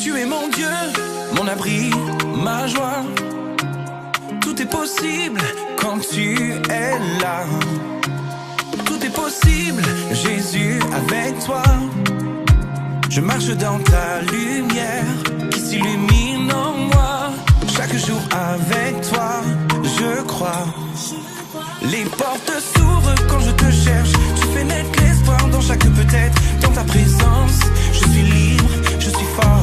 Tu es mon Dieu, mon abri, ma joie. Tout est possible quand tu es là. Tout est possible, Jésus, avec toi. Je marche dans ta lumière qui s'illumine en moi. Chaque jour avec toi, je crois. Les portes s'ouvrent quand je te cherche. Tu fais naître l'espoir dans chaque peut-être. Dans ta présence, je suis libre, je suis fort.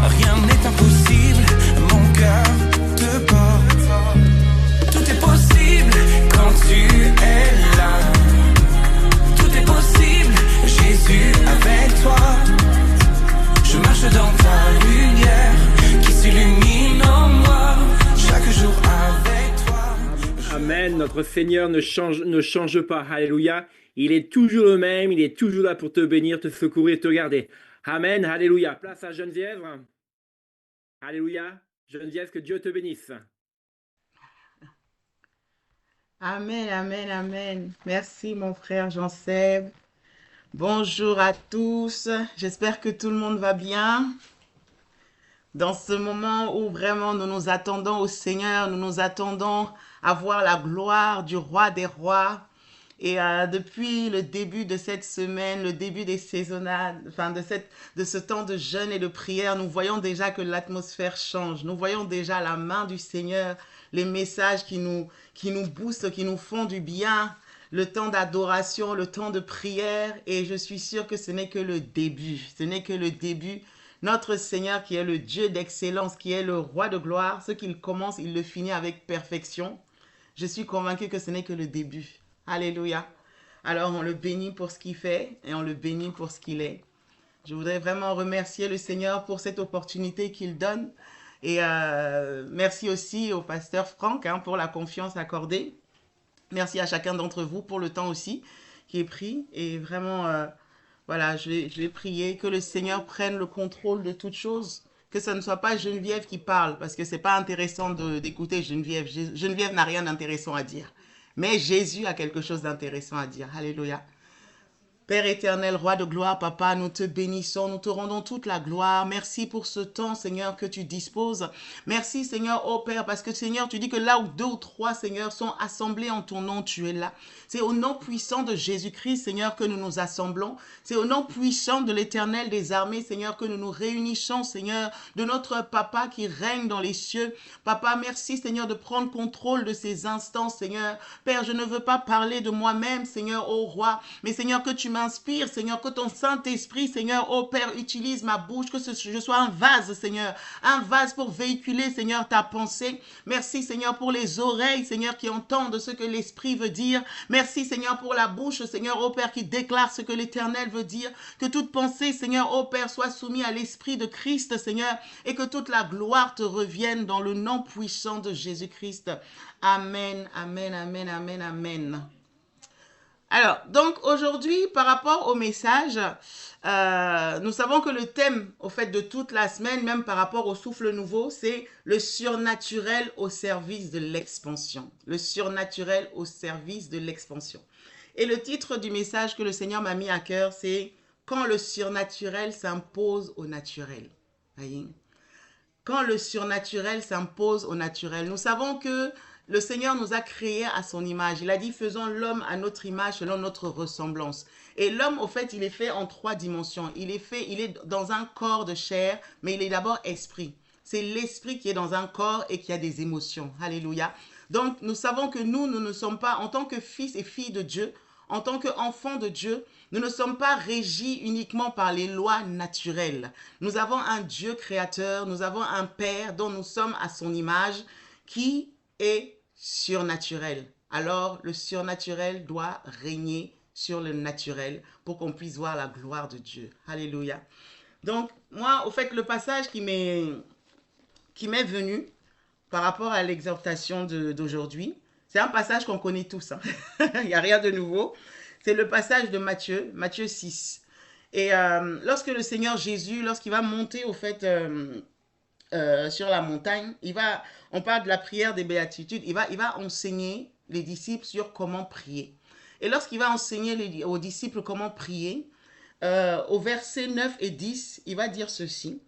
Rien n'est impossible, mon cœur te porte. Tout est possible quand tu es là. Tout est possible, Jésus avec toi. Je marche dans ta lumière qui s'illumine en moi. Chaque jour avec toi. Amen, notre Seigneur ne change pas, alléluia. Il est toujours le même, il est toujours là pour te bénir, te secourir, te garder. Amen, alléluia. Place à Geneviève. Alléluia. Geneviève, que Dieu te bénisse. Amen, amen, amen. Merci mon frère Jean-Seb. Bonjour à tous. J'espère que tout le monde va bien. Dans ce moment où vraiment nous nous attendons au Seigneur, nous nous attendons à voir la gloire du roi des rois. Et depuis le début de cette semaine, le début des saisonnades, enfin de ce temps de jeûne et de prière, nous voyons déjà que l'atmosphère change. Nous voyons déjà la main du Seigneur, les messages qui nous boostent, qui nous font du bien, le temps d'adoration, le temps de prière. Et je suis sûre que ce n'est que le début. Ce n'est que le début. Notre Seigneur qui est le Dieu d'excellence, qui est le roi de gloire, ce qu'il commence, il le finit avec perfection. Je suis convaincue que ce n'est que le début. Alléluia. Alors on le bénit pour ce qu'il fait et on le bénit pour ce qu'il est. Je voudrais vraiment remercier le Seigneur pour cette opportunité qu'il donne. Et merci aussi au pasteur Franck pour la confiance accordée. Merci à chacun d'entre vous pour le temps aussi qui est pris. Et vraiment, voilà, je vais prier que le Seigneur prenne le contrôle de toutes choses. Que ce ne soit pas Geneviève qui parle, parce que ce n'est pas intéressant d'écouter Geneviève. Geneviève n'a rien d'intéressant à dire. Mais Jésus a quelque chose d'intéressant à dire. Alléluia. Père éternel, roi de gloire, papa, nous te bénissons, nous te rendons toute la gloire. Merci pour ce temps, Seigneur, que tu disposes. Merci, Seigneur, ô Père, parce que, Seigneur, tu dis que là où 2 ou 3, Seigneur, sont assemblés en ton nom, tu es là. C'est au nom puissant de Jésus-Christ, Seigneur, que nous nous assemblons. C'est au nom puissant de l'Éternel des armées, Seigneur, que nous nous réunissons, Seigneur, de notre Papa qui règne dans les cieux. Papa, merci, Seigneur, de prendre contrôle de ces instants, Seigneur. Père, je ne veux pas parler de moi-même, Seigneur, ô Roi, mais, Seigneur, que tu m'inspires, Seigneur, que ton Saint-Esprit, Seigneur, ô Père, utilise ma bouche, que je sois un vase, Seigneur, un vase pour véhiculer, Seigneur, ta pensée. Merci, Seigneur, pour les oreilles, Seigneur, qui entendent ce que l'Esprit veut dire. Merci, Seigneur, pour la bouche, Seigneur, ô Père, qui déclare ce que l'Éternel veut dire. Que toute pensée, Seigneur, ô Père, soit soumise à l'Esprit de Christ, Seigneur, et que toute la gloire te revienne dans le nom puissant de Jésus-Christ. Amen, amen, amen, amen, amen. Alors, donc aujourd'hui, par rapport au message, nous savons que le thème, au fait, de toute la semaine, même par rapport au souffle nouveau, c'est le surnaturel au service de l'expansion. Le surnaturel au service de l'expansion. Et le titre du message que le Seigneur m'a mis à cœur, c'est « Quand le surnaturel s'impose au naturel ». Voyez? Quand le surnaturel s'impose au naturel. Nous savons que le Seigneur nous a créés à son image. Il a dit, faisons l'homme à notre image, selon notre ressemblance. Et l'homme, au fait, il est fait en 3 dimensions. Il est dans un corps de chair, mais il est d'abord esprit. C'est l'esprit qui est dans un corps et qui a des émotions. Alléluia. Donc, nous savons que nous ne sommes pas, en tant que fils et filles de Dieu, en tant qu'enfants de Dieu, nous ne sommes pas régis uniquement par les lois naturelles. Nous avons un Dieu créateur, nous avons un Père dont nous sommes à son image, qui est surnaturel. Alors, le surnaturel doit régner sur le naturel pour qu'on puisse voir la gloire de Dieu. Alléluia. Donc, moi, au fait, le passage qui m'est venu par rapport à l'exhortation d'aujourd'hui, c'est un passage qu'on connaît tous. Il n'y a rien de nouveau. C'est le passage de Matthieu, Matthieu 6. Et lorsque le Seigneur Jésus, lorsqu'il va monter, au fait, sur la montagne, on parle de la prière des béatitudes, il va enseigner les disciples sur comment prier. Et lorsqu'il va enseigner aux disciples comment prier, au verset 9 et 10, il va dire ceci.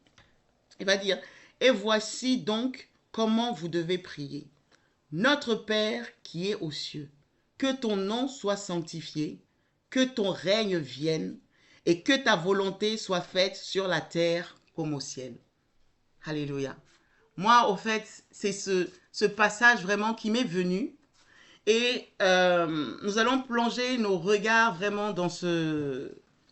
Il va dire, et voici donc comment vous devez prier. Notre Père qui est aux cieux, que ton nom soit sanctifié, que ton règne vienne et que ta volonté soit faite sur la terre comme au ciel. Alléluia. Moi, au fait, c'est ce passage vraiment qui m'est venu. Et nous allons plonger nos regards vraiment dans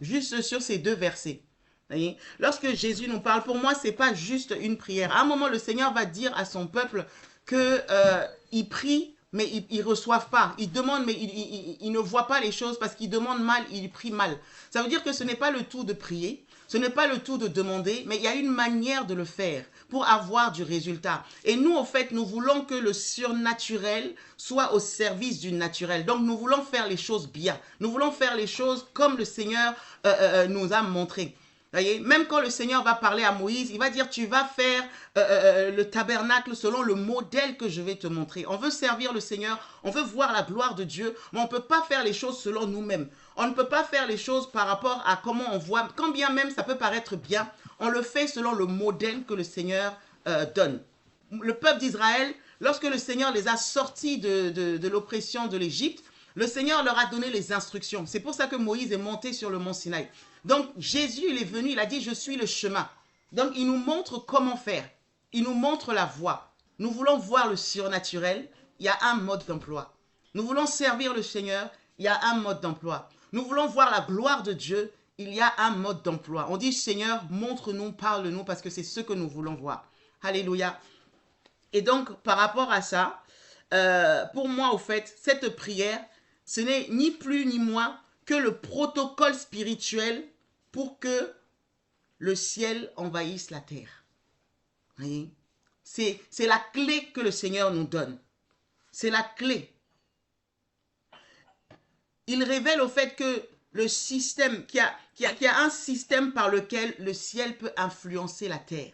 juste sur ces deux versets. Voyez? Lorsque Jésus nous parle, pour moi, ce n'est pas juste une prière. À un moment, le Seigneur va dire à son peuple qu'il prie, mais ils ne reçoivent pas. Ils demandent, mais ils ne voient pas les choses parce qu'ils demandent mal, ils prient mal. Ça veut dire que ce n'est pas le tout de prier, ce n'est pas le tout de demander, mais il y a une manière de le faire pour avoir du résultat. Et nous, en fait, nous voulons que le surnaturel soit au service du naturel. Donc, nous voulons faire les choses bien. Nous voulons faire les choses comme le Seigneur nous a montré. Voyez, même quand le Seigneur va parler à Moïse, il va dire, tu vas faire le tabernacle selon le modèle que je vais te montrer. On veut servir le Seigneur, on veut voir la gloire de Dieu, mais on ne peut pas faire les choses selon nous-mêmes. On ne peut pas faire les choses par rapport à comment on voit, quand bien même ça peut paraître bien, on le fait selon le modèle que le Seigneur donne. Le peuple d'Israël, lorsque le Seigneur les a sortis de l'oppression de l'Égypte, le Seigneur leur a donné les instructions. C'est pour ça que Moïse est monté sur le mont Sinaï. Donc Jésus, il est venu, il a dit, je suis le chemin. Donc il nous montre comment faire. Il nous montre la voie. Nous voulons voir le surnaturel, il y a un mode d'emploi. Nous voulons servir le Seigneur, il y a un mode d'emploi. Nous voulons voir la gloire de Dieu, il y a un mode d'emploi. On dit, Seigneur, montre-nous, parle-nous, parce que c'est ce que nous voulons voir. Alléluia. Et donc, par rapport à ça, pour moi, au fait, cette prière, ce n'est ni plus ni moins que le protocole spirituel pour que le ciel envahisse la terre. Voyez? C'est la clé que le Seigneur nous donne. C'est la clé. Il révèle au fait que le système, qu'il y a un système par lequel le ciel peut influencer la terre.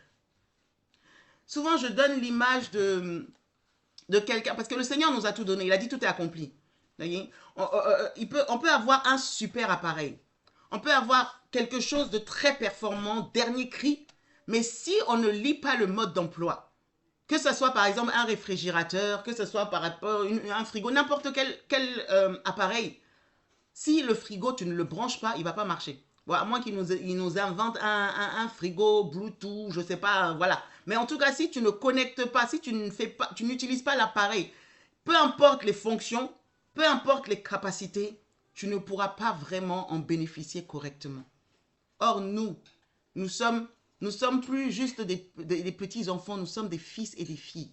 Souvent, je donne l'image de quelqu'un, parce que le Seigneur nous a tout donné, il a dit tout est accompli. Voyez? On peut avoir un super appareil. On peut avoir quelque chose de très performant, dernier cri, mais si on ne lit pas le mode d'emploi, que ce soit par exemple un réfrigérateur, que ce soit par rapport à un frigo, n'importe quel appareil, si le frigo, tu ne le branches pas, il ne va pas marcher. Bon, à moins qu'il nous invente un frigo Bluetooth, je ne sais pas, voilà. Mais en tout cas, si tu ne connectes pas, si tu n'utilises pas l'appareil, peu importe les fonctions, peu importe les capacités, tu ne pourras pas vraiment en bénéficier correctement. Or, nous sommes plus juste des petits enfants, nous sommes des fils et des filles.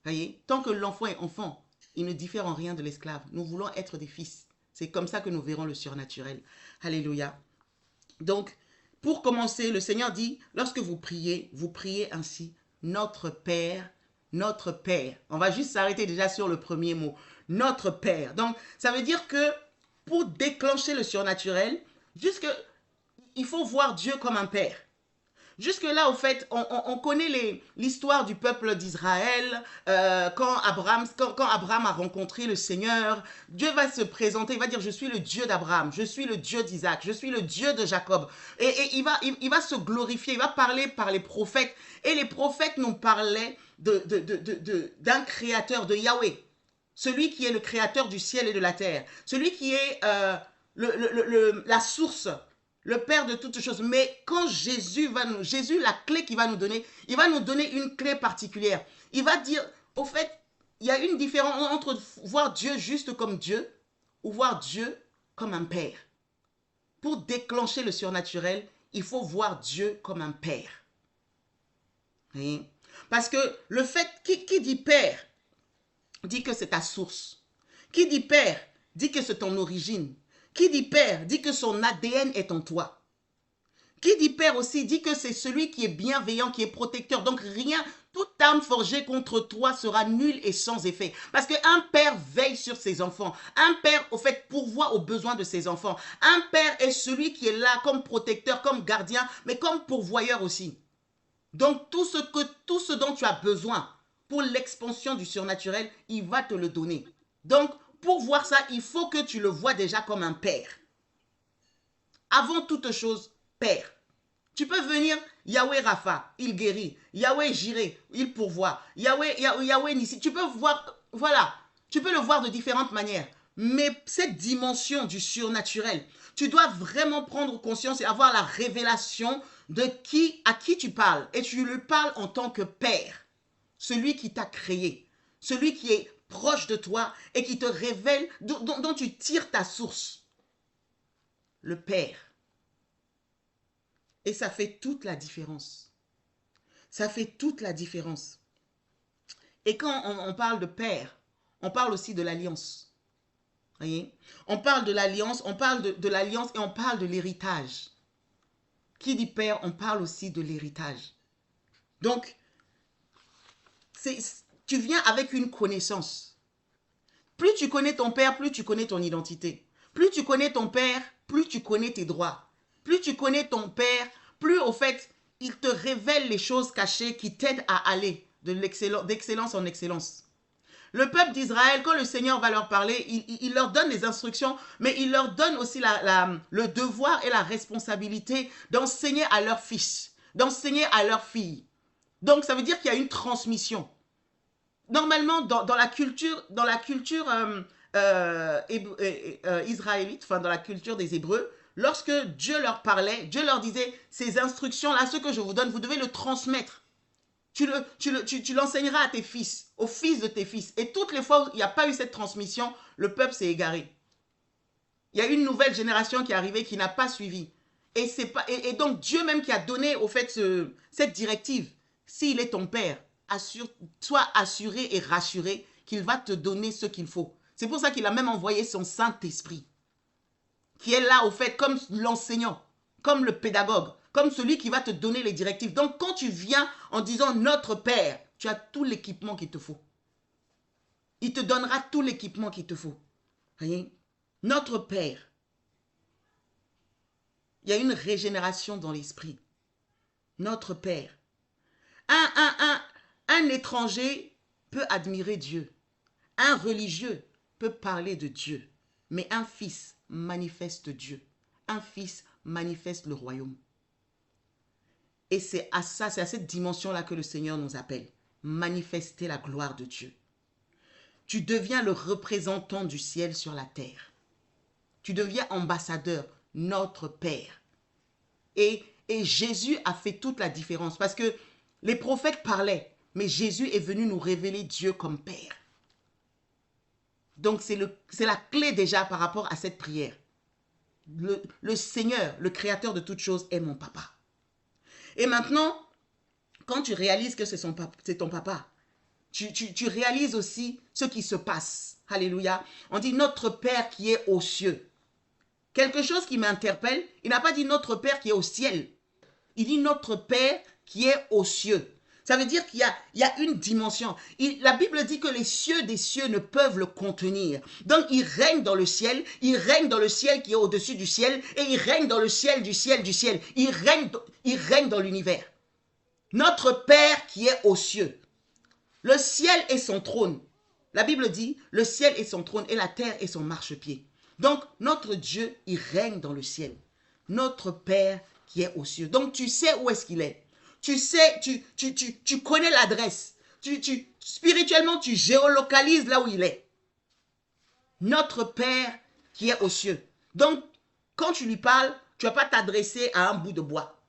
Voyez, tant que l'enfant est enfant, il ne diffère en rien de l'esclave. Nous voulons être des fils. C'est comme ça que nous verrons le surnaturel. Alléluia. Donc, pour commencer, le Seigneur dit, lorsque vous priez ainsi, notre Père, notre Père. On va juste s'arrêter déjà sur le premier mot, notre Père. Donc, ça veut dire que pour déclencher le surnaturel, il faut voir Dieu comme un Père. Jusque-là, au fait, on connaît l'histoire du peuple d'Israël. Quand Abraham a rencontré le Seigneur, Dieu va se présenter, il va dire, je suis le Dieu d'Abraham, je suis le Dieu d'Isaac, je suis le Dieu de Jacob. Et il va se glorifier, il va parler par les prophètes. Et les prophètes nous parlaient d'un créateur, de Yahweh. Celui qui est le créateur du ciel et de la terre. Celui qui est la source, le Père de toutes choses. Mais quand Jésus, la clé qu'il va nous donner, il va nous donner une clé particulière. Il va dire, au fait, il y a une différence entre voir Dieu juste comme Dieu ou voir Dieu comme un Père. Pour déclencher le surnaturel, il faut voir Dieu comme un Père. Oui. Parce que le fait, qui dit Père, dit que c'est ta source. Qui dit Père, dit que c'est ton origine. Qui dit Père, dit que son ADN est en toi. Qui dit Père aussi, dit que c'est celui qui est bienveillant, qui est protecteur. Donc rien, toute arme forgée contre toi sera nulle et sans effet. Parce qu'un père veille sur ses enfants. Un père, au fait, pourvoit aux besoins de ses enfants. Un père est celui qui est là comme protecteur, comme gardien, mais comme pourvoyeur aussi. Donc tout ce dont tu as besoin pour l'expansion du surnaturel, il va te le donner. Donc, pour voir ça, il faut que tu le vois déjà comme un père. Avant toute chose, Père. Tu peux venir, Yahweh Rapha, il guérit. Yahweh Jireh, il pourvoit. Yahweh Nissi, tu peux voir, voilà, tu peux le voir de différentes manières. Mais cette dimension du surnaturel, tu dois vraiment prendre conscience et avoir la révélation de à qui tu parles. Et tu lui parles en tant que Père, celui qui t'a créé, celui qui est proche de toi et qui te révèle, dont tu tires ta source. Le Père. Et ça fait toute la différence. Ça fait toute la différence. Et quand on parle de Père, on parle aussi de l'alliance. Voyez? On parle de l'alliance, on parle de l'alliance et on parle de l'héritage. Qui dit Père, on parle aussi de l'héritage. Donc, tu viens avec une connaissance. Plus tu connais ton Père, plus tu connais ton identité. Plus tu connais ton Père, plus tu connais tes droits. Plus tu connais ton Père, plus au fait, il te révèle les choses cachées qui t'aident à aller d'excellence en excellence. Le peuple d'Israël, quand le Seigneur va leur parler, il leur donne les instructions, mais il leur donne aussi le devoir et la responsabilité d'enseigner à leurs fils, d'enseigner à leurs filles. Donc, ça veut dire qu'il y a une transmission. Normalement, dans la culture israélite, enfin dans la culture des Hébreux, lorsque Dieu leur parlait, Dieu leur disait, ces instructions-là, ce que je vous donne, vous devez le transmettre. Tu l'enseigneras à tes fils, aux fils de tes fils. Et toutes les fois où il n'y a pas eu cette transmission, le peuple s'est égaré. Il y a une nouvelle génération qui est arrivée qui n'a pas suivi. Et donc Dieu même qui a donné au fait cette directive, s'il est ton Père, sois assuré et rassuré qu'il va te donner ce qu'il faut. C'est pour ça qu'il a même envoyé son Saint-Esprit, qui est là au fait comme l'enseignant, comme le pédagogue, comme celui qui va te donner les directives. Donc quand tu viens en disant notre Père, tu as tout l'équipement qu'il te faut. Il te donnera tout l'équipement qu'il te faut. Voyez? Notre Père. Il y a une régénération dans l'esprit. Notre Père. Un étranger peut admirer Dieu. Un religieux peut parler de Dieu. Mais un fils manifeste Dieu. Un fils manifeste le royaume. Et c'est à cette dimension-là que le Seigneur nous appelle. Manifester la gloire de Dieu. Tu deviens le représentant du ciel sur la terre. Tu deviens ambassadeur, notre Père. Et Jésus a fait toute la différence parce que les prophètes parlaient, mais Jésus est venu nous révéler Dieu comme Père. Donc c'est la clé déjà par rapport à cette prière. Le Seigneur, le Créateur de toutes choses, est mon papa. Et maintenant, quand tu réalises que c'est ton papa, tu réalises aussi ce qui se passe. Alléluia. On dit notre Père qui est aux cieux. Quelque chose qui m'interpelle, il n'a pas dit notre Père qui est au ciel. Il dit notre Père qui est aux cieux. Ça veut dire qu'il y a une dimension. La Bible dit que les cieux des cieux ne peuvent le contenir. Donc, il règne dans le ciel qui est au-dessus du ciel, et il règne dans le ciel du ciel du ciel. Il règne dans l'univers. Notre Père qui est aux cieux. Le ciel est son trône. La Bible dit, le ciel est son trône et la terre est son marchepied. Donc, notre Dieu, il règne dans le ciel. Notre Père qui est aux cieux. Donc, tu sais où est-ce qu'il est. Tu sais, tu connais l'adresse. Spirituellement, tu géolocalises là où il est. Notre Père qui est aux cieux. Donc, quand tu lui parles, tu ne vas pas t'adresser à un bout de bois.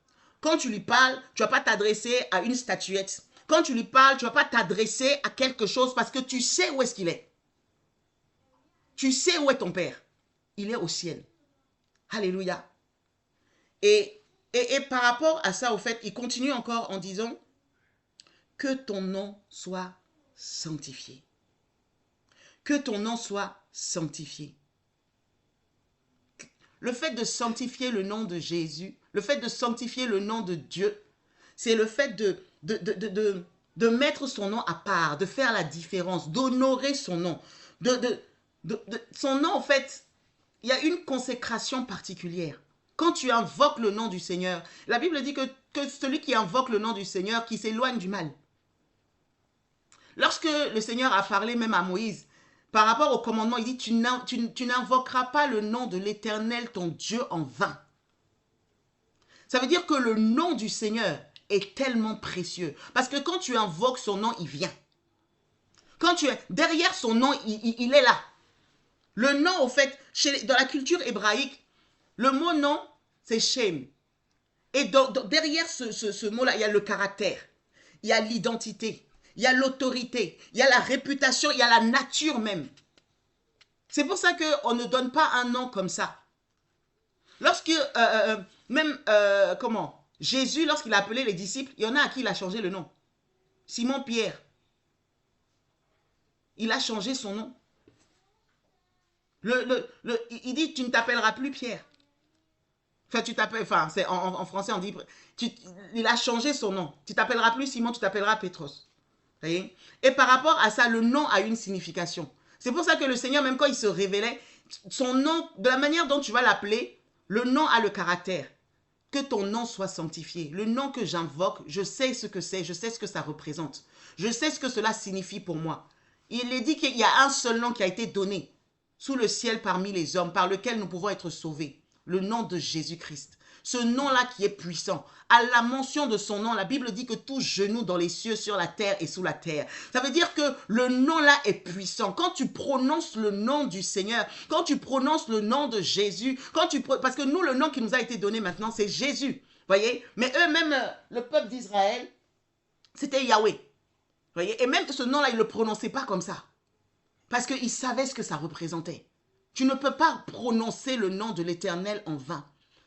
Quand tu lui parles, tu ne vas pas t'adresser à une statuette. Quand tu lui parles, tu ne vas pas t'adresser à quelque chose parce que tu sais où est-ce qu'il est. Tu sais où est ton Père. Il est au ciel. Alléluia. Et par rapport à ça, au fait, il continue encore en disant que ton nom soit sanctifié. Que ton nom soit sanctifié. Le fait de sanctifier le nom de Jésus, le fait de sanctifier le nom de Dieu, c'est le fait de mettre son nom à part, de faire la différence, d'honorer son nom. Son nom, en fait, il y a une consécration particulière. Quand tu invoques le nom du Seigneur, la Bible dit que celui qui invoque le nom du Seigneur, qui s'éloigne du mal. Lorsque le Seigneur a parlé même à Moïse, par rapport au commandement, il dit, tu n'invoqueras pas le nom de l'Éternel, ton Dieu, en vain. Ça veut dire que le nom du Seigneur est tellement précieux. Parce que quand tu invoques son nom, il vient. Quand tu es derrière son nom, il est là. Le nom, au fait, dans la culture hébraïque, le mot nom, c'est Shem. Et derrière ce mot-là, il y a le caractère, il y a l'identité, il y a l'autorité, il y a la réputation, il y a la nature même. C'est pour ça qu'on ne donne pas un nom comme ça. Lorsque, Jésus, lorsqu'il a appelé les disciples, il y en a à qui il a changé le nom. Simon-Pierre. Il a changé son nom. Il dit, tu ne t'appelleras plus Pierre. En français, on dit, il a changé son nom. Tu t'appelleras plus Simon, tu t'appelleras Pétros. Voyez? Et par rapport à ça, le nom a une signification. C'est pour ça que le Seigneur, même quand il se révélait, son nom, de la manière dont tu vas l'appeler, le nom a le caractère. Que ton nom soit sanctifié. Le nom que j'invoque, je sais ce que c'est, je sais ce que ça représente. Je sais ce que cela signifie pour moi. Il est dit qu'il y a un seul nom qui a été donné sous le ciel parmi les hommes, par lequel nous pouvons être sauvés. Le nom de Jésus-Christ. Ce nom-là qui est puissant. À la mention de son nom, la Bible dit que tout genou dans les cieux, sur la terre et sous la terre. Ça veut dire que le nom-là est puissant. Quand tu prononces le nom du Seigneur, quand tu prononces le nom de Jésus, parce que nous, le nom qui nous a été donné maintenant, c'est Jésus. Voyez? Mais eux-mêmes, le peuple d'Israël, c'était Yahweh. Voyez? Et même ce nom-là, ils ne le prononçaient pas comme ça. Parce qu'ils savaient ce que ça représentait. Tu ne peux pas prononcer le nom de l'Éternel en vain.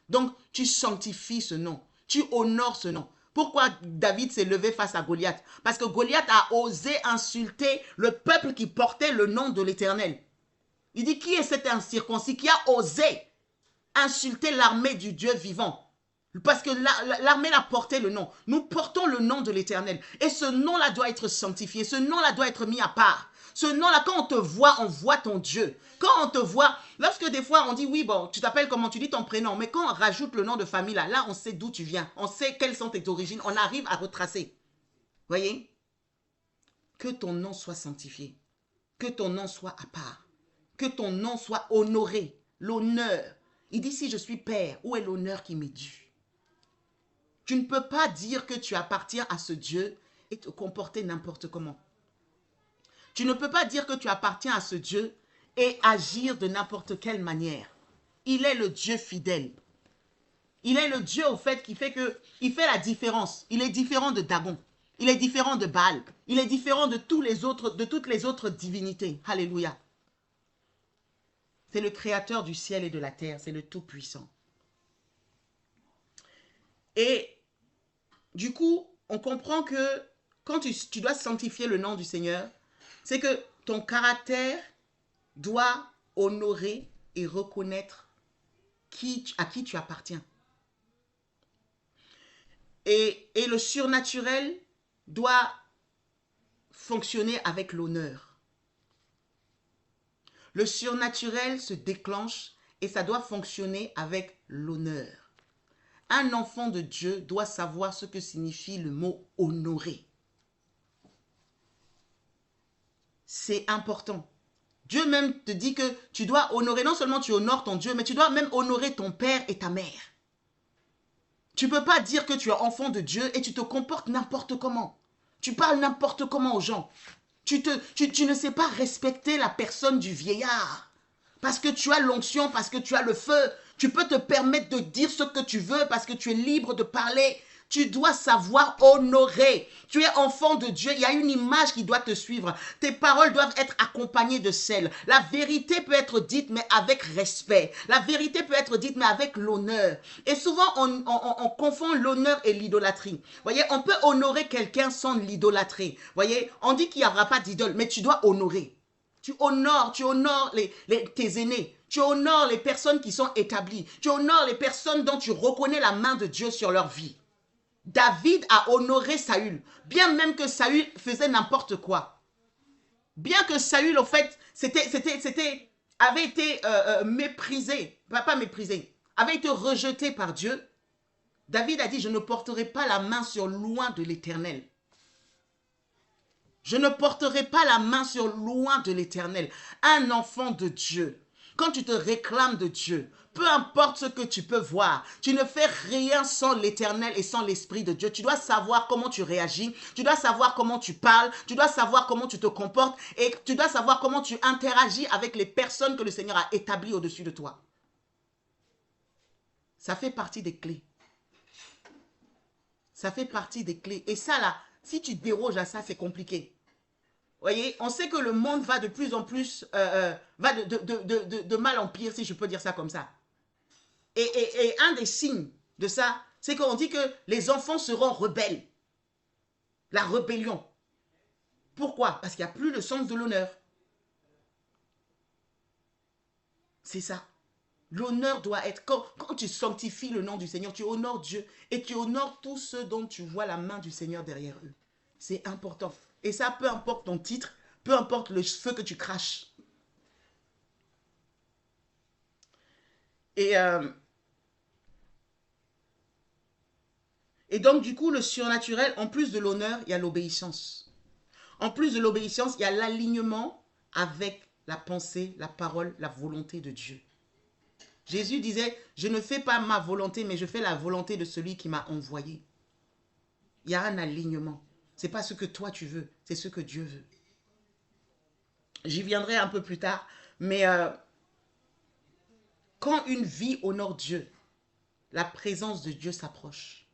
Donc, tu sanctifies ce nom. Tu honores ce nom. Pourquoi David s'est levé face à Goliath? Parce que Goliath a osé insulter le peuple qui portait le nom de l'Éternel. Il dit, qui est cet incirconcis qui a osé insulter l'armée du Dieu vivant? Parce que l'armée a porté le nom. Nous portons le nom de l'Éternel. Et ce nom-là doit être sanctifié. Ce nom-là doit être mis à part. Ce nom-là, quand on te voit, on voit ton Dieu. Quand on te voit, lorsque des fois on dit, oui, bon, tu t'appelles comment, tu dis ton prénom. Mais quand on rajoute le nom de famille, là on sait d'où tu viens. On sait quelles sont tes origines. On arrive à retracer. Voyez? Que ton nom soit sanctifié. Que ton nom soit à part. Que ton nom soit honoré. L'honneur. Il dit, si je suis père, où est l'honneur qui m'est dû? Tu ne peux pas dire que tu appartiens à ce Dieu et te comporter n'importe comment. Tu ne peux pas dire que tu appartiens à ce Dieu et agir de n'importe quelle manière. Il est le Dieu fidèle. Il est le Dieu, au fait, qui fait que, il fait la différence. Il est différent de Dagon. Il est différent de Baal. Il est différent de toutes les autres divinités. Alléluia. C'est le créateur du ciel et de la terre. C'est le Tout-Puissant. Et du coup, on comprend que quand tu dois sanctifier le nom du Seigneur, c'est que ton caractère doit honorer et reconnaître à qui tu appartiens. Et le surnaturel doit fonctionner avec l'honneur. Le surnaturel se déclenche et ça doit fonctionner avec l'honneur. Un enfant de Dieu doit savoir ce que signifie le mot honorer. C'est important. Dieu même te dit que tu dois honorer, non seulement tu honores ton Dieu, mais tu dois même honorer ton père et ta mère. Tu ne peux pas dire que tu es enfant de Dieu et tu te comportes n'importe comment. Tu parles n'importe comment aux gens. Tu ne sais pas respecter la personne du vieillard. Parce que tu as l'onction, parce que tu as le feu. Tu peux te permettre de dire ce que tu veux parce que tu es libre de parler. Tu dois savoir honorer. Tu es enfant de Dieu. Il y a une image qui doit te suivre. Tes paroles doivent être accompagnées de celle. La vérité peut être dite, mais avec respect. La vérité peut être dite, mais avec l'honneur. Et souvent, on confond l'honneur et l'idolâtrie. Voyez, on peut honorer quelqu'un sans l'idolâtrer. Voyez, on dit qu'il n'y aura pas d'idole, mais tu dois honorer. Tu honores tes aînés. Tu honores les personnes qui sont établies. Tu honores les personnes dont tu reconnais la main de Dieu sur leur vie. David a honoré Saül, bien même que Saül faisait n'importe quoi. Bien que Saül, au fait, avait été méprisé, pas méprisé, avait été rejeté par Dieu. David a dit, je ne porterai pas la main sur loin de l'Éternel. Je ne porterai pas la main sur loin de l'Éternel. Un enfant de Dieu. quand tu te réclames de Dieu, peu importe ce que tu peux voir, tu ne fais rien sans l'Éternel et sans l'Esprit de Dieu. Tu dois savoir comment tu réagis, tu dois savoir comment tu parles, tu dois savoir comment tu te comportes et tu dois savoir comment tu interagis avec les personnes que le Seigneur a établies au-dessus de toi. Ça fait partie des clés. Ça fait partie des clés. Et ça là, si tu déroges à ça, c'est compliqué. Vous voyez, on sait que le monde va de plus en plus, va de mal en pire, si je peux dire ça comme ça. Et un des signes de ça, c'est qu'on dit que les enfants seront rebelles. La rébellion. Pourquoi? Parce qu'il n'y a plus le sens de l'honneur. C'est ça. L'honneur doit être, quand tu sanctifies le nom du Seigneur, tu honores Dieu et tu honores tous ceux dont tu vois la main du Seigneur derrière eux. C'est important. Et ça, peu importe ton titre, peu importe le feu que tu craches. Et donc, du coup, le surnaturel, en plus de l'honneur, il y a l'obéissance. En plus de l'obéissance, il y a l'alignement avec la pensée, la parole, la volonté de Dieu. Jésus disait, je ne fais pas ma volonté, mais je fais la volonté de celui qui m'a envoyé. Il y a un alignement. Ce n'est pas ce que toi tu veux, c'est ce que Dieu veut. J'y viendrai un peu plus tard, mais quand une vie honore Dieu, la présence de Dieu s'approche.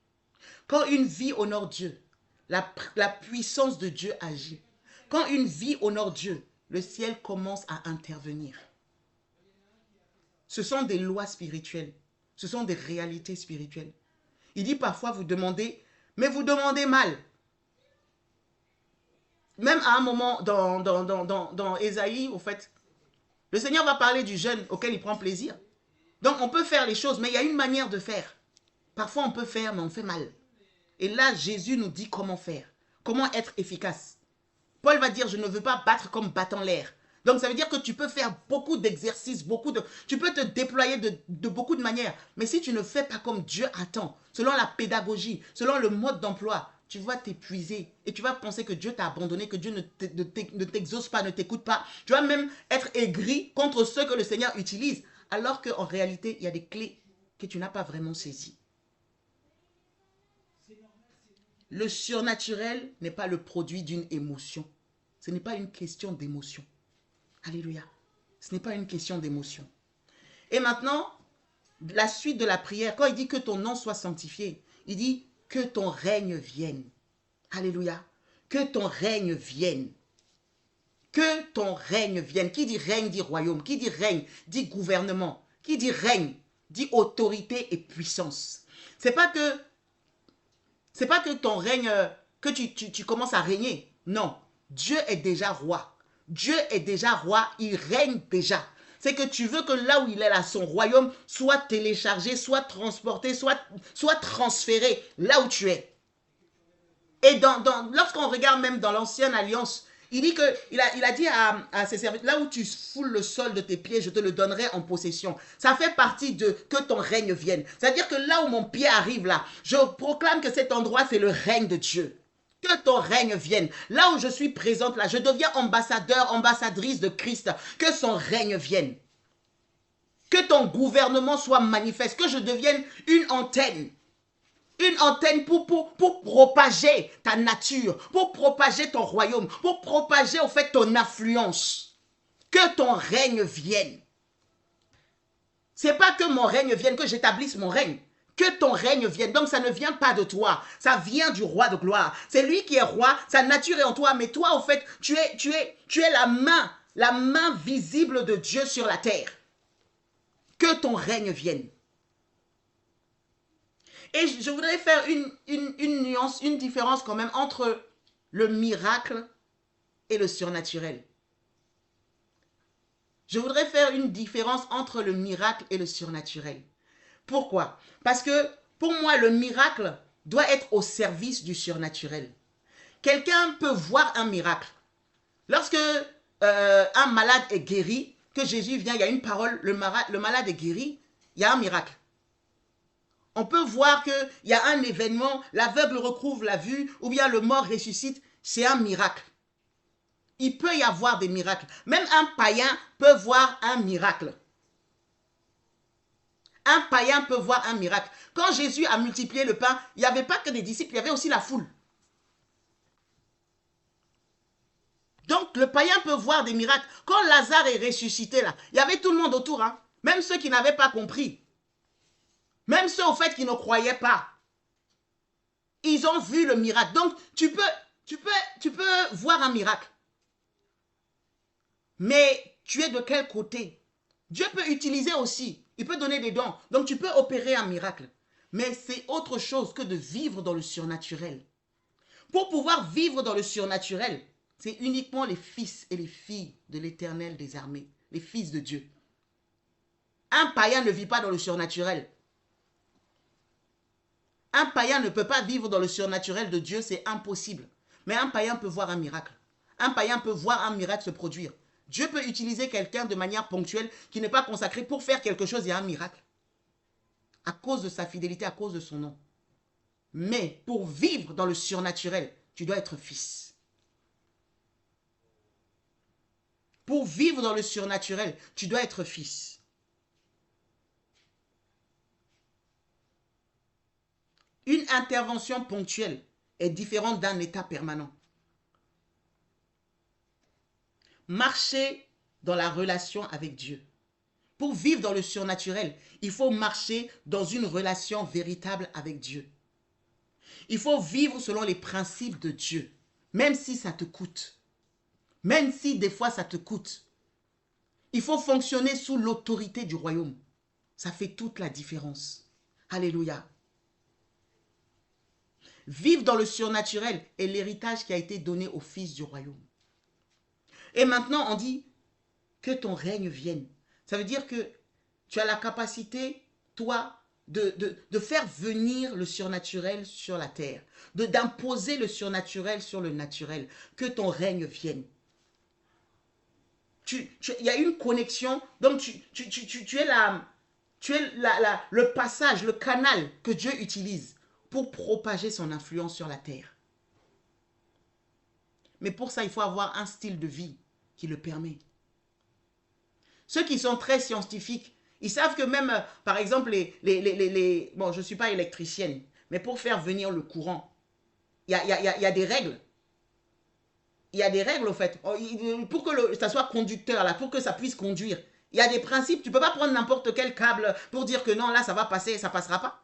Quand une vie honore Dieu, la puissance de Dieu agit. Quand une vie honore Dieu, le ciel commence à intervenir. Ce sont des lois spirituelles. Ce sont des réalités spirituelles. Il dit parfois, vous demandez, mais vous demandez mal. Même à un moment dans Ésaïe, au fait, le Seigneur va parler du jeûne auquel il prend plaisir. Donc on peut faire les choses, mais il y a une manière de faire. Parfois on peut faire, mais on fait mal. Et là, Jésus nous dit comment faire, comment être efficace. Paul va dire, je ne veux pas battre comme battant l'air. Donc ça veut dire que tu peux faire beaucoup d'exercices, tu peux te déployer de beaucoup de manières. Mais si tu ne fais pas comme Dieu attend, selon la pédagogie, selon le mode d'emploi, tu vas t'épuiser et tu vas penser que Dieu t'a abandonné, que Dieu ne t'exauce pas, ne t'écoute pas. Tu vas même être aigri contre ceux que le Seigneur utilise, alors qu'en réalité, il y a des clés que tu n'as pas vraiment saisies. Le surnaturel n'est pas le produit d'une émotion. Ce n'est pas une question d'émotion. Alléluia. Ce n'est pas une question d'émotion. Et maintenant, la suite de la prière, quand il dit que ton nom soit sanctifié, il dit que ton règne vienne. Alléluia. Que ton règne vienne. Que ton règne vienne. Qui dit règne dit royaume. Qui dit règne dit gouvernement. Qui dit règne dit autorité et puissance. C'est pas que ton règne, que tu commences à régner. Non. Dieu est déjà roi. Dieu est déjà roi, il règne déjà. C'est que tu veux que là où il est là, son royaume, soit téléchargé, soit transporté, soit transféré là où tu es. Et lorsqu'on regarde même dans l'ancienne alliance, il dit il a dit à ses serviteurs, là où tu foules le sol de tes pieds, je te le donnerai en possession. Ça fait partie de que ton règne vienne. C'est-à-dire que là où mon pied arrive là, je proclame que cet endroit, c'est le règne de Dieu. Que ton règne vienne. Là où je suis présente, là, je deviens ambassadeur, ambassadrice de Christ. Que son règne vienne. Que ton gouvernement soit manifeste. Que je devienne une antenne. Une antenne pour propager ta nature, pour propager ton royaume, pour propager au fait ton influence. Que ton règne vienne. C'est pas que mon règne vienne, que j'établisse mon règne. Que ton règne vienne. Donc ça ne vient pas de toi. Ça vient du roi de gloire. C'est lui qui est roi. Sa nature est en toi. Mais toi, au fait, tu es la main visible de Dieu sur la terre. Que ton règne vienne. Et je voudrais faire une nuance, une différence quand même entre le miracle et le surnaturel. Je voudrais faire une différence entre le miracle et le surnaturel. Pourquoi? Parce que pour moi, le miracle doit être au service du surnaturel. Quelqu'un peut voir un miracle. Lorsque un malade est guéri, que Jésus vient, il y a une parole, le malade est guéri, il y a un miracle. On peut voir qu'il y a un événement, l'aveugle retrouve la vue, ou bien le mort ressuscite, c'est un miracle. Il peut y avoir des miracles. Même un païen peut voir un miracle. Un païen peut voir un miracle. Quand Jésus a multiplié le pain, il n'y avait pas que des disciples, il y avait aussi la foule. Donc, le païen peut voir des miracles. Quand Lazare est ressuscité, là, il y avait tout le monde autour, hein? Même ceux qui n'avaient pas compris. Même ceux, au fait, qui ne croyaient pas. Ils ont vu le miracle. Donc, tu peux voir un miracle. Mais tu es de quel côté? Dieu peut utiliser aussi. Il peut donner des dons. Donc, tu peux opérer un miracle. Mais c'est autre chose que de vivre dans le surnaturel. Pour pouvoir vivre dans le surnaturel, c'est uniquement les fils et les filles de l'Éternel des armées, les fils de Dieu. Un païen ne vit pas dans le surnaturel. Un païen ne peut pas vivre dans le surnaturel de Dieu, c'est impossible. Mais un païen peut voir un miracle. Un païen peut voir un miracle se produire. Dieu peut utiliser quelqu'un de manière ponctuelle qui n'est pas consacré pour faire quelque chose, il y a un miracle. À cause de sa fidélité, à cause de son nom. Mais pour vivre dans le surnaturel, tu dois être fils. Pour vivre dans le surnaturel, tu dois être fils. Une intervention ponctuelle est différente d'un état permanent. Marcher dans la relation avec Dieu. Pour vivre dans le surnaturel, il faut marcher dans une relation véritable avec Dieu. Il faut vivre selon les principes de Dieu, même si ça te coûte. Même si des fois ça te coûte. Il faut fonctionner sous l'autorité du royaume. Ça fait toute la différence. Alléluia. Vivre dans le surnaturel est l'héritage qui a été donné aux fils du royaume. Et maintenant, on dit que ton règne vienne. Ça veut dire que tu as la capacité, toi, de faire venir le surnaturel sur la terre, d'imposer le surnaturel sur le naturel, que ton règne vienne. Il y a une connexion, donc tu es le passage, le canal que Dieu utilise pour propager son influence sur la terre. Mais pour ça, il faut avoir un style de vie qui le permet. Ceux qui sont très scientifiques, ils savent que même, par exemple, bon, je ne suis pas électricienne, mais pour faire venir le courant, il y a des règles. Il y a des règles, au fait. Pour que ça soit conducteur, là, pour que ça puisse conduire. Il y a des principes. Tu ne peux pas prendre n'importe quel câble pour dire que non, là, ça va passer, ça ne passera pas.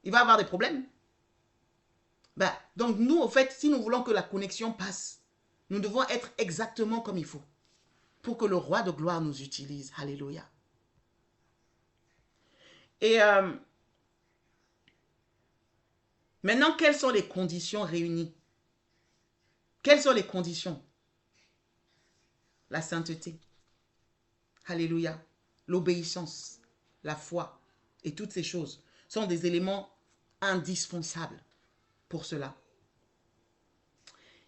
Il va y avoir des problèmes. Donc, nous, au fait, si nous voulons que la connexion passe, nous devons être exactement comme il faut pour que le roi de gloire nous utilise. Alléluia. Et maintenant, quelles sont les conditions réunies? Quelles sont les conditions? La sainteté. Alléluia. L'obéissance, la foi et toutes ces choses sont des éléments indispensables pour cela.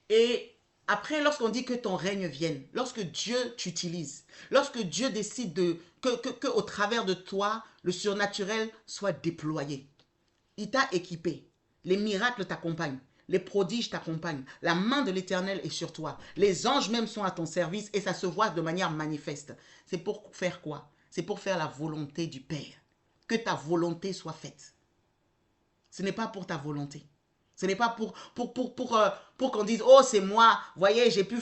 Et après, lorsqu'on dit que ton règne vienne, lorsque Dieu t'utilise, lorsque Dieu décide que au travers de toi, le surnaturel soit déployé, il t'a équipé, les miracles t'accompagnent, les prodiges t'accompagnent, la main de l'Éternel est sur toi, les anges même sont à ton service et ça se voit de manière manifeste. C'est pour faire quoi? C'est pour faire la volonté du Père, que ta volonté soit faite. Ce n'est pas pour ta volonté. Ce n'est pas pour qu'on dise, oh c'est moi, voyez, j'ai pu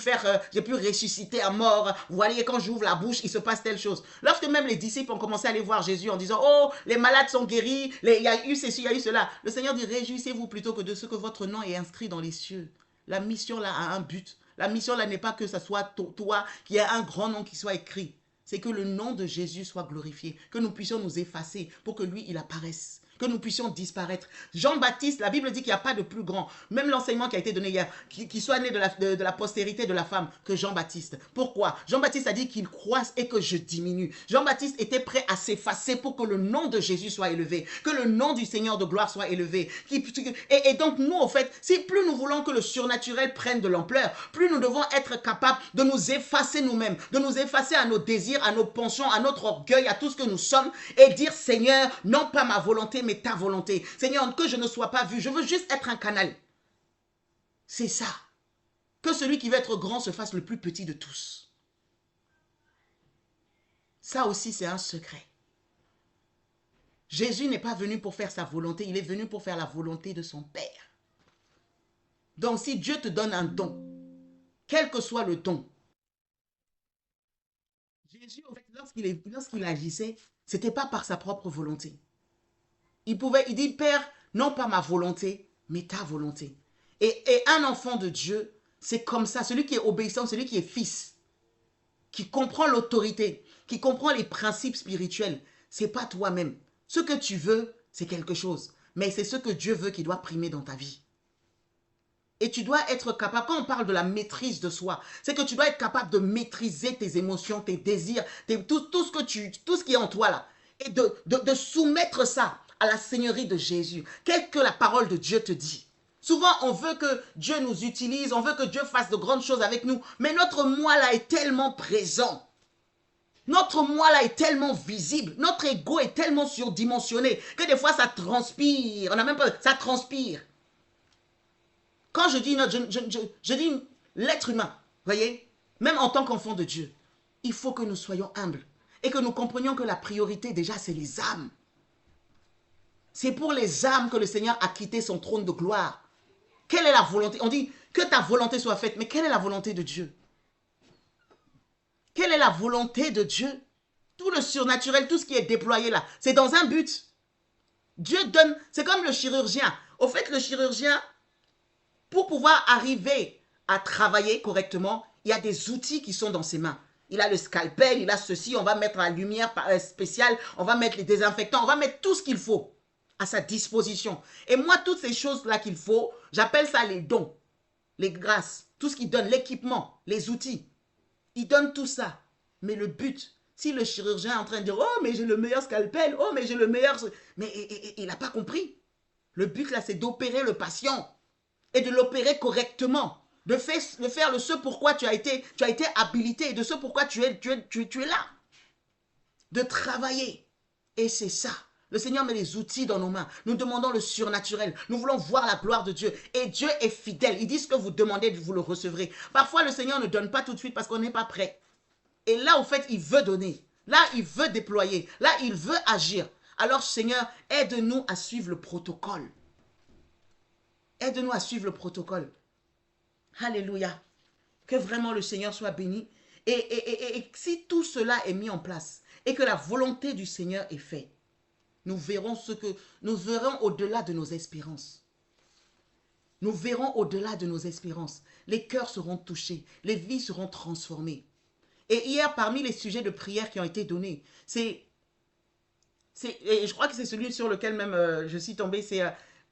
ressusciter à mort, voyez, quand j'ouvre la bouche, il se passe telle chose. Lorsque même les disciples ont commencé à aller voir Jésus en disant, oh, les malades sont guéris, il y a eu ceci, il y a eu cela. Le Seigneur dit, réjouissez-vous plutôt que de ce que votre nom est inscrit dans les cieux. La mission là a un but. La mission là n'est pas que ce soit toi, qu'il y ait un grand nom qui soit écrit. C'est que le nom de Jésus soit glorifié, que nous puissions nous effacer pour que lui, il apparaisse. Que nous puissions disparaître. Jean-Baptiste, la Bible dit qu'il n'y a pas de plus grand. Même l'enseignement qui a été donné hier, qui soit né de la postérité de la femme que Jean-Baptiste. Pourquoi? Jean-Baptiste a dit qu'il croisse et que je diminue. Jean-Baptiste était prêt à s'effacer pour que le nom de Jésus soit élevé. Que le nom du Seigneur de gloire soit élevé. Et donc nous, en fait, si plus nous voulons que le surnaturel prenne de l'ampleur, plus nous devons être capables de nous effacer nous-mêmes, de nous effacer à nos désirs, à nos penchants, à notre orgueil, à tout ce que nous sommes et dire, Seigneur, non pas ma volonté, mais ta volonté. Seigneur, que je ne sois pas vu. Je veux juste être un canal. C'est ça. Que celui qui veut être grand se fasse le plus petit de tous. Ça aussi, c'est un secret. Jésus n'est pas venu pour faire sa volonté, il est venu pour faire la volonté de son Père. Donc si Dieu te donne un don, quel que soit le don, Jésus, en fait, lorsqu'il agissait, ce n'était pas par sa propre volonté. Il dit, Père, non pas ma volonté, mais ta volonté. Et un enfant de Dieu, c'est comme ça, celui qui est obéissant, celui qui est fils, qui comprend l'autorité, qui comprend les principes spirituels. Ce n'est pas toi-même. Ce que tu veux, c'est quelque chose. Mais c'est ce que Dieu veut qui doit primer dans ta vie. Et tu dois être capable, quand on parle de la maîtrise de soi, c'est que tu dois être capable de maîtriser tes émotions, tes désirs, tout ce qui est en toi là. Et de soumettre ça à la seigneurie de Jésus. Quelle que la parole de Dieu te dit. Souvent, on veut que Dieu nous utilise, on veut que Dieu fasse de grandes choses avec nous. Mais notre moi là est tellement présent. Notre moi là est tellement visible. Notre ego est tellement surdimensionné que des fois ça transpire. On n'a même pas... Ça transpire. Quand je dis je dis l'être humain, voyez, même en tant qu'enfant de Dieu, il faut que nous soyons humbles et que nous comprenions que la priorité déjà c'est les âmes. C'est pour les âmes que le Seigneur a quitté son trône de gloire. Quelle est la volonté? On dit que ta volonté soit faite, mais quelle est la volonté de Dieu? Quelle est la volonté de Dieu? Tout le surnaturel, tout ce qui est déployé là, c'est dans un but. Dieu donne, c'est comme le chirurgien. Au fait, le chirurgien, pour pouvoir arriver à travailler correctement, il y a des outils qui sont dans ses mains. Il a le scalpel, il a ceci, on va mettre la lumière spéciale, on va mettre les désinfectants, on va mettre tout ce qu'il faut à sa disposition. Et moi, toutes ces choses-là qu'il faut, j'appelle ça les dons, les grâces, tout ce qu'il donne, l'équipement, les outils. Il donne tout ça. Mais le but, si le chirurgien est en train de dire « Oh, mais j'ai le meilleur scalpel, oh, mais j'ai le meilleur... » Mais il n'a pas compris. Le but, là, c'est d'opérer le patient et de l'opérer correctement. De faire ce pourquoi tu as été habilité et de ce pourquoi tu es là. De travailler. Et c'est ça. Le Seigneur met les outils dans nos mains. Nous demandons le surnaturel. Nous voulons voir la gloire de Dieu. Et Dieu est fidèle. Il dit ce que vous demandez, vous le recevrez. Parfois, le Seigneur ne donne pas tout de suite parce qu'on n'est pas prêt. Et là, au fait, il veut donner. Là, il veut déployer. Là, il veut agir. Alors, Seigneur, aide-nous à suivre le protocole. Aide-nous à suivre le protocole. Alléluia. Que vraiment le Seigneur soit béni. Et si tout cela est mis en place et que la volonté du Seigneur est faite, nous verrons au-delà de nos espérances. Nous verrons au-delà de nos espérances. Les cœurs seront touchés. Les vies seront transformées. Et hier, parmi les sujets de prière qui ont été donnés, et je crois que c'est celui sur lequel même je suis tombée, c'est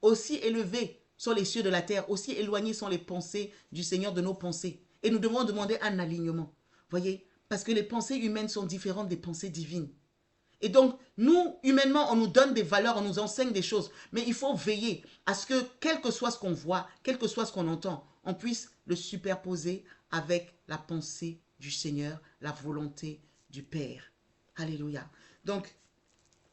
aussi élevé sont les cieux de la terre, aussi éloignés sont les pensées du Seigneur de nos pensées. Et nous devons demander un alignement. Voyez, parce que les pensées humaines sont différentes des pensées divines. Et donc, nous, humainement, on nous donne des valeurs, on nous enseigne des choses. Mais il faut veiller à ce que, quel que soit ce qu'on voit, quel que soit ce qu'on entend, on puisse le superposer avec la pensée du Seigneur, la volonté du Père. Alléluia. Donc,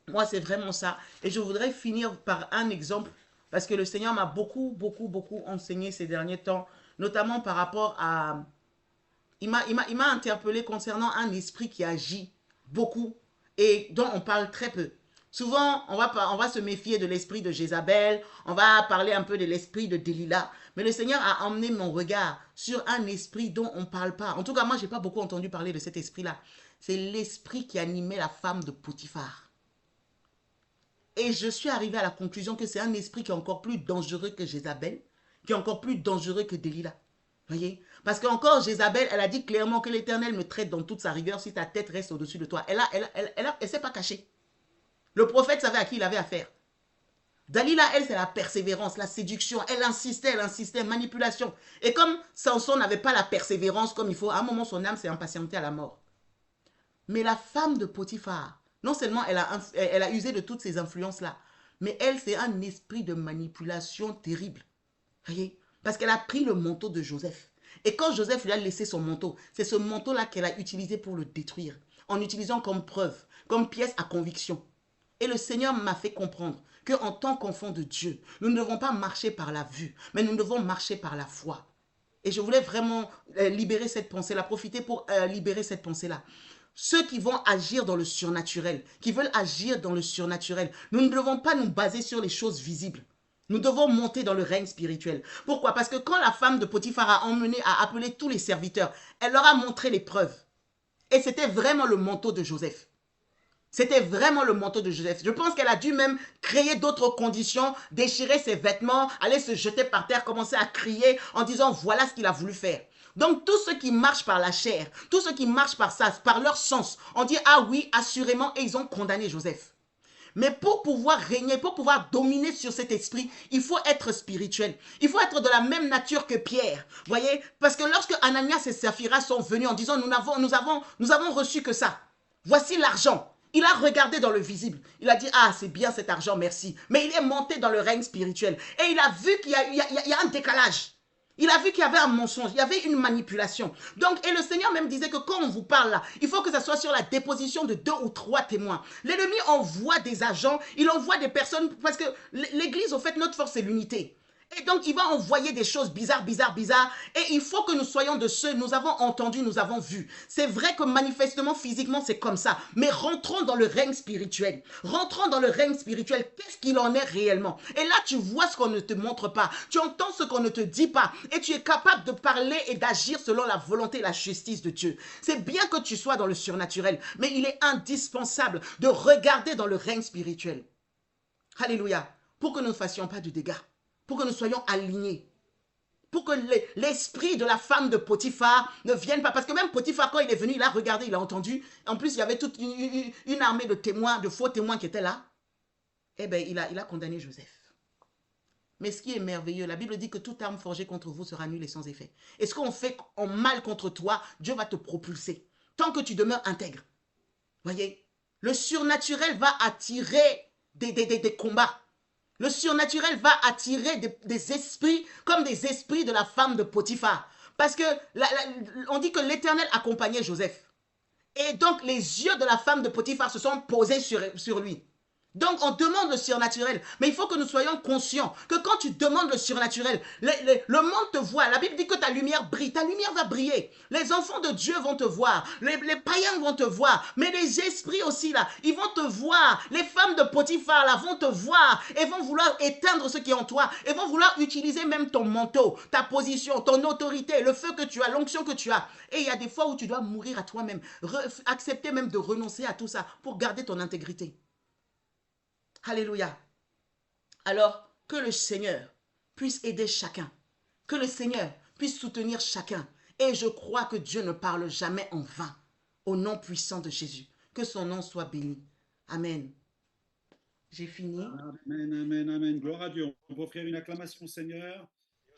moi, c'est vraiment ça. Et je voudrais finir par un exemple, parce que le Seigneur m'a beaucoup enseigné ces derniers temps, notamment par rapport à... Il m'a interpellé concernant un esprit qui agit beaucoup et dont on parle très peu. Souvent, on va se méfier de l'esprit de Jézabel, on va parler un peu de l'esprit de Delilah, mais le Seigneur a emmené mon regard sur un esprit dont on ne parle pas. En tout cas, moi, je n'ai pas beaucoup entendu parler de cet esprit-là. C'est l'esprit qui animait la femme de Potiphar. Et je suis arrivée à la conclusion que c'est un esprit qui est encore plus dangereux que Jézabel, qui est encore plus dangereux que Delilah. Voyez? Parce qu'encore Jézabel, elle a dit clairement que l'Éternel me traite dans toute sa rigueur si ta tête reste au-dessus de toi. Elle s'est pas cachée. Le prophète savait à qui il avait affaire. Dalila, elle, c'est la persévérance, la séduction. Elle insistait, manipulation. Et comme Samson n'avait pas la persévérance comme il faut, à un moment, son âme s'est impatientée à la mort. Mais la femme de Potiphar, non seulement elle a usé de toutes ces influences-là, mais elle, c'est un esprit de manipulation terrible. Voyez? Parce qu'elle a pris le manteau de Joseph. Et quand Joseph lui a laissé son manteau, c'est ce manteau-là qu'elle a utilisé pour le détruire, en utilisant comme preuve, comme pièce à conviction. Et le Seigneur m'a fait comprendre qu'en tant qu'enfant de Dieu, nous ne devons pas marcher par la vue, mais nous devons marcher par la foi. Et je voulais vraiment libérer cette pensée-là, profiter pour libérer cette pensée-là. ceux qui vont agir dans le surnaturel, qui veulent agir dans le surnaturel, nous ne devons pas nous baser sur les choses visibles. Nous devons monter dans le règne spirituel. Pourquoi? Parce que quand la femme de Potiphar a appelé tous les serviteurs, elle leur a montré les preuves. Et c'était vraiment le manteau de Joseph. C'était vraiment le manteau de Joseph. Je pense qu'elle a dû même créer d'autres conditions, déchirer ses vêtements, aller se jeter par terre, commencer à crier en disant voilà ce qu'il a voulu faire. Donc tous ceux qui marchent par la chair, tous ceux qui marchent par ça, par leur sens, on dit ah oui, assurément, et ils ont condamné Joseph. Mais pour pouvoir régner, pour pouvoir dominer sur cet esprit, il faut être spirituel. Il faut être de la même nature que Pierre. Voyez? Parce que lorsque Ananias et Saphira sont venus en disant nous avons reçu que ça. Voici l'argent. Il a regardé dans le visible. Il a dit ah c'est bien cet argent, merci. Mais il est monté dans le règne spirituel. Et il a vu qu'il y a un décalage. Il a vu qu'il y avait un mensonge, il y avait une manipulation. Donc, et le Seigneur même disait que quand on vous parle là, il faut que ça soit sur la déposition de 2 ou 3 témoins. L'ennemi envoie des agents, il envoie des personnes, parce que l'Église, au fait, notre force, c'est l'unité. Et donc, il va envoyer des choses bizarres. Et il faut que nous soyons de ceux, nous avons entendu, nous avons vu. C'est vrai que manifestement, physiquement, c'est comme ça. Mais rentrons dans le règne spirituel. Rentrons dans le règne spirituel. Qu'est-ce qu'il en est réellement? Et là, tu vois ce qu'on ne te montre pas. Tu entends ce qu'on ne te dit pas. Et tu es capable de parler et d'agir selon la volonté et la justice de Dieu. C'est bien que tu sois dans le surnaturel. Mais il est indispensable de regarder dans le règne spirituel. Alléluia. Pour que nous ne fassions pas du dégât. Pour que nous soyons alignés. Pour que l'esprit de la femme de Potiphar ne vienne pas. Parce que même Potiphar, quand il est venu, il a regardé, il a entendu. En plus, il y avait toute une armée de témoins, de faux témoins qui étaient là. Eh bien, il a condamné Joseph. Mais ce qui est merveilleux, la Bible dit que toute arme forgée contre vous sera nulle et sans effet. Et ce qu'on fait en mal contre toi, Dieu va te propulser. Tant que tu demeures intègre. Voyez, le surnaturel va attirer des combats. Le surnaturel va attirer des esprits comme des esprits de la femme de Potiphar. Parce que on dit que l'Éternel accompagnait Joseph. Et donc les yeux de la femme de Potiphar se sont posés sur lui. Donc on demande le surnaturel, mais il faut que nous soyons conscients que quand tu demandes le surnaturel, le monde te voit. La Bible dit que ta lumière brille, ta lumière va briller. Les enfants de Dieu vont te voir, les païens vont te voir, mais les esprits aussi là, ils vont te voir. Les femmes de Potiphar là vont te voir et vont vouloir éteindre ce qui est en toi et vont vouloir utiliser même ton manteau, ta position, ton autorité, le feu que tu as, l'onction que tu as. Et il y a des fois où tu dois mourir à toi-même, accepter même de renoncer à tout ça pour garder ton intégrité. Alléluia. Alors, que le Seigneur puisse aider chacun. Que le Seigneur puisse soutenir chacun. Et je crois que Dieu ne parle jamais en vain. Au nom puissant de Jésus. Que son nom soit béni. Amen. J'ai fini. Amen, amen, amen. Gloire à Dieu. On peut offrir une acclamation au Seigneur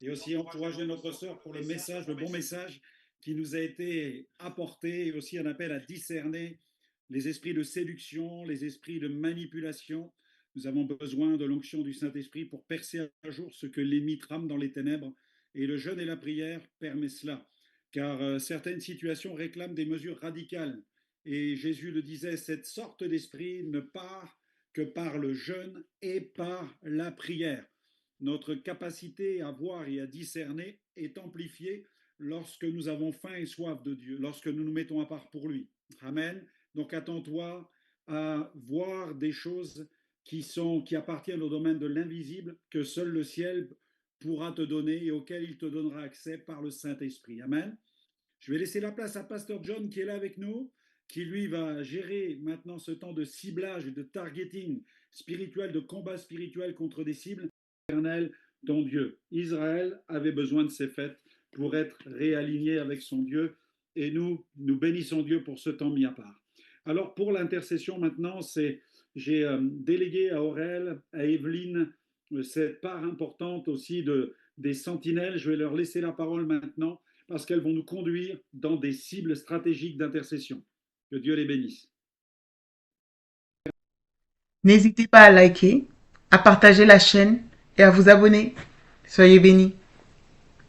et aussi encourager notre sœur pour le message, le bon message qui nous a été apporté et aussi un appel à discerner les esprits de séduction, les esprits de manipulation. Nous avons besoin de l'onction du Saint-Esprit pour percer à jour ce que l'ennemi trame dans les ténèbres. Et le jeûne et la prière permettent cela. Car certaines situations réclament des mesures radicales. Et Jésus le disait, cette sorte d'esprit ne part que par le jeûne et par la prière. Notre capacité à voir et à discerner est amplifiée lorsque nous avons faim et soif de Dieu, lorsque nous nous mettons à part pour lui. Amen. Donc attends-toi à voir des choses qui appartiennent au domaine de l'invisible, que seul le ciel pourra te donner et auquel il te donnera accès par le Saint-Esprit. Amen. Je vais laisser la place à Pasteur John qui est là avec nous, qui lui va gérer maintenant ce temps de ciblage et de targeting spirituel, de combat spirituel contre des cibles éternelles dont Dieu. Israël avait besoin de ces fêtes pour être réaligné avec son Dieu et nous bénissons Dieu pour ce temps mis à part. Alors pour l'intercession maintenant, j'ai délégué à Aurel, à Evelyne, cette part importante aussi des sentinelles. Je vais leur laisser la parole maintenant parce qu'elles vont nous conduire dans des cibles stratégiques d'intercession. Que Dieu les bénisse. N'hésitez pas à liker, à partager la chaîne et à vous abonner. Soyez bénis.